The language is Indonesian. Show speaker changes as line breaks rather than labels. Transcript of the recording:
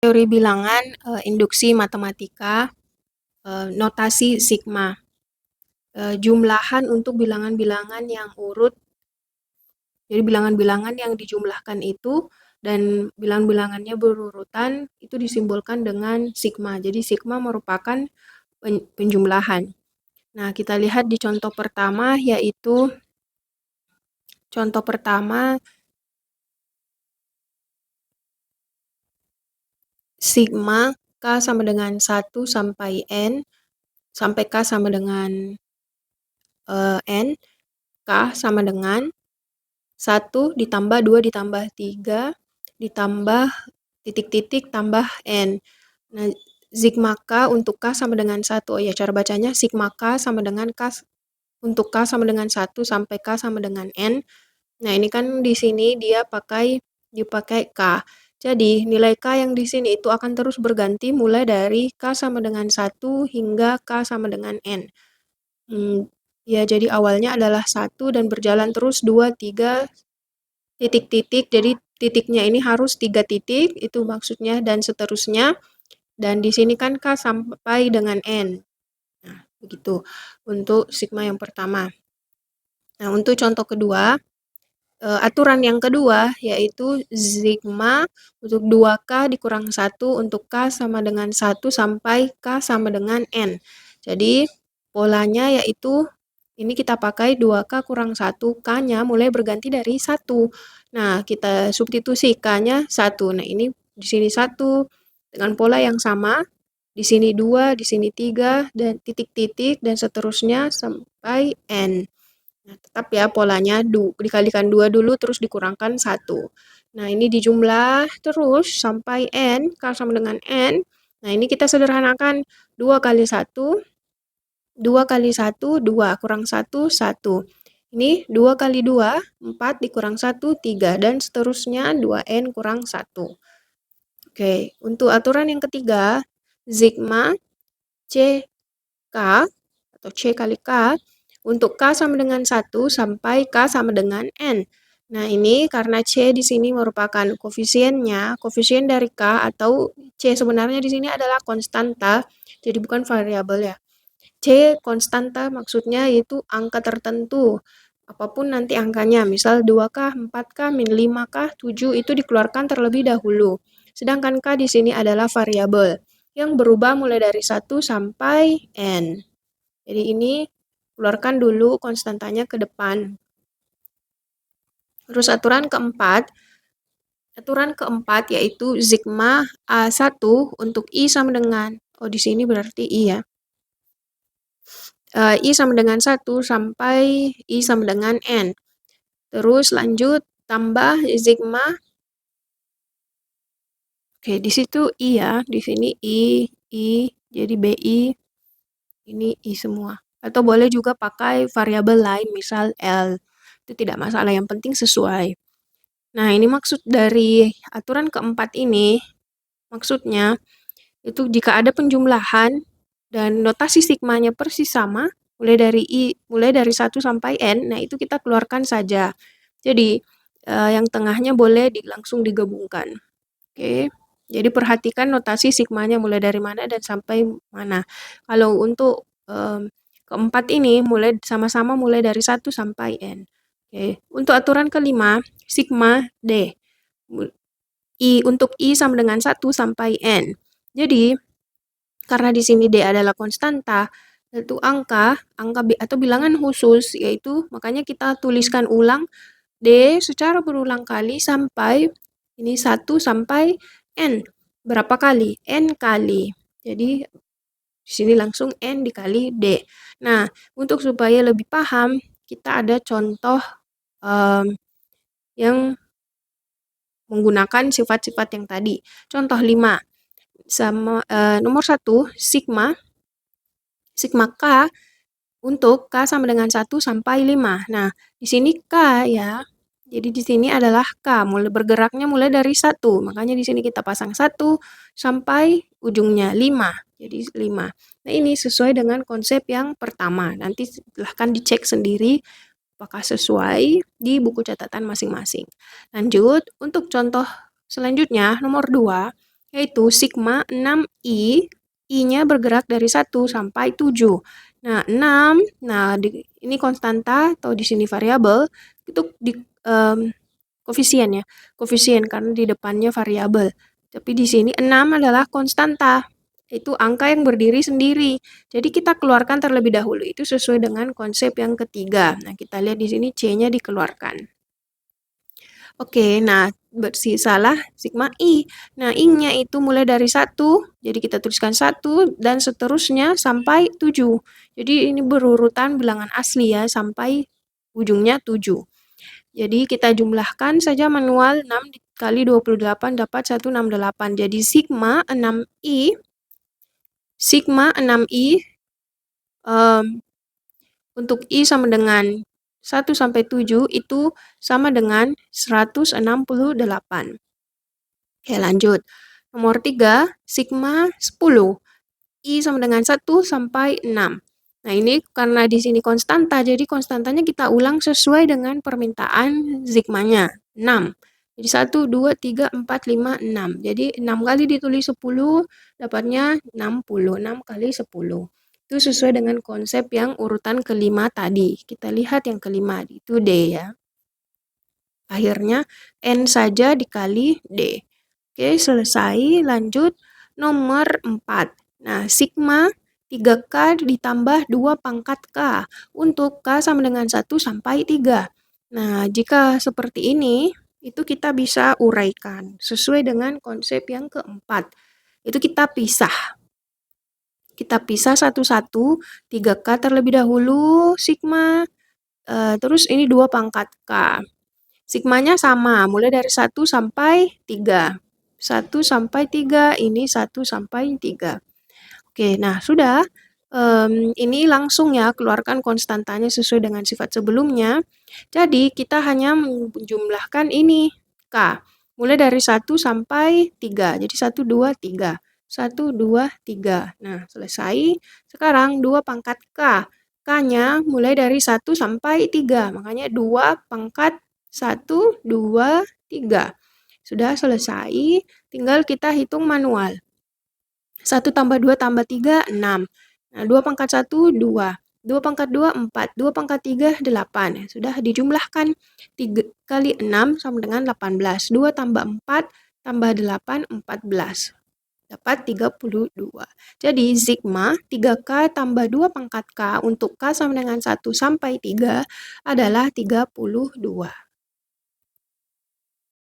Teori bilangan, induksi matematika, notasi sigma, jumlahan untuk bilangan-bilangan yang urut. Jadi bilangan-bilangan yang dijumlahkan itu dan bilangan-bilangannya berurutan itu disimbolkan dengan sigma. Jadi sigma merupakan penjumlahan. Nah, kita lihat di contoh pertama, yaitu contoh pertama sigma K sama dengan 1 sampai N, sampai K sama dengan N, K sama dengan 1 ditambah 2 ditambah 3 ditambah titik-titik tambah N. Nah, sigma K untuk K sama dengan 1. Oh ya, cara bacanya sigma K sama dengan K untuk K sama dengan 1 sampai K sama dengan N. Nah, ini kan di sini dia dipakai K. Jadi, nilai K yang di sini itu akan terus berganti mulai dari K sama dengan 1 hingga K sama dengan N. Ya, jadi awalnya adalah 1 dan berjalan terus 2, 3, titik-titik. Jadi, titiknya ini harus 3 titik, itu maksudnya, dan seterusnya. Dan di sini kan K sampai dengan N. Nah, begitu untuk sigma yang pertama. Nah, untuk contoh kedua, aturan yang kedua yaitu sigma untuk 2K dikurang 1 untuk K sama dengan 1 sampai K sama dengan N. Jadi polanya yaitu ini kita pakai 2K kurang 1, K-nya mulai berganti dari 1. Nah, kita substitusi K-nya 1. Nah, ini di sini 1 dengan pola yang sama. Di sini 2, di sini 3, dan titik-titik, dan seterusnya sampai N. Nah, tetap ya polanya dikalikan 2 dulu terus dikurangkan 1. Nah, ini dijumlah terus sampai N, K sama dengan N. Nah, ini kita sederhanakan 2 kali 1, 2 kali 1, 2, kurang 1, 1. Ini 2 kali 2, 4, dikurang 1, 3, dan seterusnya 2N kurang 1. Oke, untuk aturan yang ketiga, sigma CK atau C kali K untuk K sama dengan 1 sampai K sama dengan N. Nah, ini karena C di sini merupakan koefisiennya, koefisien dari K atau C sebenarnya di sini adalah konstanta, jadi bukan variabel ya. C konstanta maksudnya yaitu angka tertentu. Apapun nanti angkanya, misal 2K, 4K, min 5K, 7 itu dikeluarkan terlebih dahulu. Sedangkan K di sini adalah variabel yang berubah mulai dari 1 sampai N. Jadi ini keluarkan dulu konstantanya ke depan. Terus aturan keempat yaitu sigma A1 untuk I sama dengan, di sini berarti I ya. I sama dengan 1 sampai I sama dengan N. Terus lanjut tambah sigma. Oke, di situ I ya, di sini I, jadi BI, ini I semua. Atau boleh juga pakai variabel lain, misal L. Itu tidak masalah, yang penting sesuai. Nah, ini maksud dari aturan keempat ini, maksudnya itu jika ada penjumlahan dan notasi sigmanya persis sama, mulai dari 1 sampai N, nah itu kita keluarkan saja. Jadi, yang tengahnya boleh langsung digabungkan. Oke. Jadi perhatikan notasi sigmanya mulai dari mana dan sampai mana. Kalau untuk keempat ini sama-sama mulai dari 1 sampai N. Oke. Untuk aturan kelima, sigma D. Untuk I sama dengan 1 sampai N. Jadi, karena di sini D adalah konstanta, yaitu angka atau bilangan khusus, yaitu makanya kita tuliskan ulang D secara berulang kali sampai ini 1 sampai N. Berapa kali? N kali. Jadi, di sini langsung N dikali D. Nah, untuk supaya lebih paham, kita ada contoh yang menggunakan sifat-sifat yang tadi. Contoh 5. Nomor 1, sigma K untuk K sama dengan 1 sampai 5. Nah, di sini K ya. Jadi di sini adalah K, bergeraknya mulai dari 1. Makanya di sini kita pasang 1 sampai ujungnya 5. Jadi 5. Nah, ini sesuai dengan konsep yang pertama. Nanti silahkan dicek sendiri apakah sesuai di buku catatan masing-masing. Lanjut, untuk contoh selanjutnya, nomor 2, yaitu sigma 6I, I-nya bergerak dari 1 sampai 7. Nah, 6, ini konstanta atau di sini variabel, itu koefisien ya. Koefisien karena di depannya variabel. Tapi di sini 6 adalah konstanta. Itu angka yang berdiri sendiri. Jadi kita keluarkan terlebih dahulu. Itu sesuai dengan konsep yang ketiga. Nah, kita lihat di sini C-nya dikeluarkan. Oke, nah bersisalah sigma I. Nah, I-nya itu mulai dari 1, jadi kita tuliskan 1 dan seterusnya sampai 7. Jadi ini berurutan bilangan asli ya, sampai ujungnya 7. Jadi kita jumlahkan saja manual 6 dikali 28 dapat 168. Jadi sigma 6I untuk I sama dengan 1 sampai 7 itu sama dengan 168. Oke, lanjut. Nomor 3, sigma 10. I sama dengan 1 sampai 6. Nah, ini karena di sini konstanta, jadi konstantanya kita ulang sesuai dengan permintaan sigmanya, 6. Jadi 1, 2, 3, 4, 5, 6. Jadi 6 kali ditulis 10, dapatnya 60. 6 kali 10. Itu sesuai dengan konsep yang urutan kelima tadi. Kita lihat yang kelima, itu D ya. Akhirnya N saja dikali D. Oke, selesai. Lanjut nomor 4. Nah, sigma 3K ditambah 2 pangkat K untuk K sama dengan 1 sampai 3. Nah, jika seperti ini, itu kita bisa uraikan sesuai dengan konsep yang keempat. Itu kita pisah. Kita pisah satu-satu, 3K terlebih dahulu, sigma, terus ini 2 pangkat K. Sigmanya sama, mulai dari 1 sampai 3. 1 sampai 3, ini 1 sampai 3. Oke, nah sudah. Ini langsung ya, keluarkan konstantanya sesuai dengan sifat sebelumnya. Jadi, kita hanya menjumlahkan ini, K. Mulai dari 1 sampai 3. Jadi, 1, 2, 3. 1, 2, 3. Nah, selesai. Sekarang 2 pangkat K. K-nya mulai dari 1 sampai 3. Makanya 2 pangkat 1, 2, 3. Sudah selesai. Tinggal kita hitung manual. 1 tambah 2 tambah 3, 6. Nah, 2 pangkat 1, 2. 2 pangkat 2, 4. 2 pangkat 3, 8. Sudah dijumlahkan. 3 kali 6 sama dengan 18. 2 tambah 4 tambah 8, 14. Dapat 32. Jadi, sigma 3K tambah 2 pangkat K untuk K sama dengan 1 sampai 3 adalah 32.